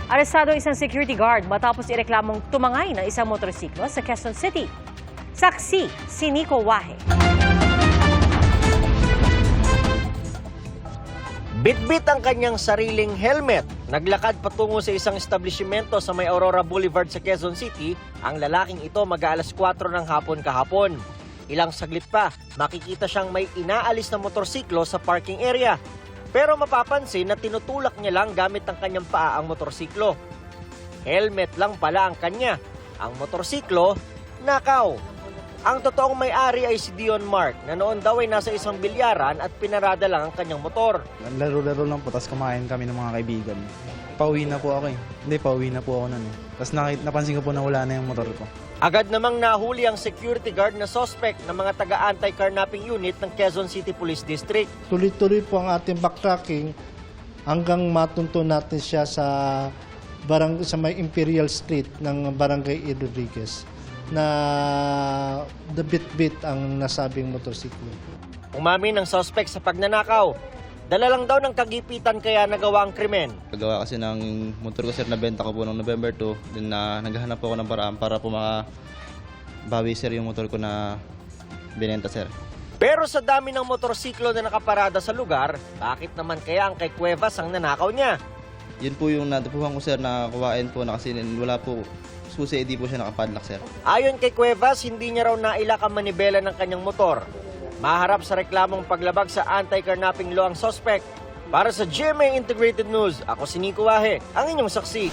Arestado isang security guard matapos ireklamong tumangay ng isang motorsiklo sa Quezon City. Saksi, si Nico Wahe. Bitbit ang kanyang sariling helmet. Naglakad patungo sa isang establishmento sa may Aurora Boulevard sa Quezon City. Ang lalaking ito mag-aalas 4 ng hapon kahapon. Ilang saglit pa, makikita siyang may inaalis na motorsiklo sa parking area. Pero mapapansin na tinutulak niya lang gamit ang kanyang paa ang motorsiklo. Helmet lang pala ang kanya. Ang motorsiklo, nakaw. Ang totoong may-ari ay si Dion Mark na noon daw ay nasa isang bilyaran at pinarada lang ang kanyang motor. Laro-laro lang po, tapos kumain kami ng mga kaibigan. Pauwi na po ako eh. Hindi, pauwi na po ako nun eh. Tapos napansin ko po na wala na yung motor ko. Agad namang nahuli ang security guard na suspect ng mga taga-anti-carnapping unit ng Quezon City Police District. Tuloy-tuloy po ang ating backtracking hanggang matunto natin siya sa may Imperial Street ng Barangay E. Rodriguez na the bit ang nasabing motorsiklo. Umamin ng suspect sa pagnanakaw. Dala lang daw ng kagipitan kaya nagawa ang krimen. Nagawa kasi ng motor ko sir, nabenta ko po noong November 2. Then naghahanap po ako ng paraan para po makabawi sir yung motor ko na binenta sir. Pero sa dami ng motorsiklo na nakaparada sa lugar, bakit naman kaya ang kay Cuevas ang nanakaw niya? Yun po yung natupuhan ko sir na kuwain po na kasi wala po susi, di po siya nakapadlock sir. Ayon kay Cuevas, hindi niya raw nailak ang manibela ng kanyang motor. Maharap sa reklamong paglabag sa anti-carnapping law ang suspect. Para sa GMA Integrated News, ako si Nico Wahe, ang inyong saksi.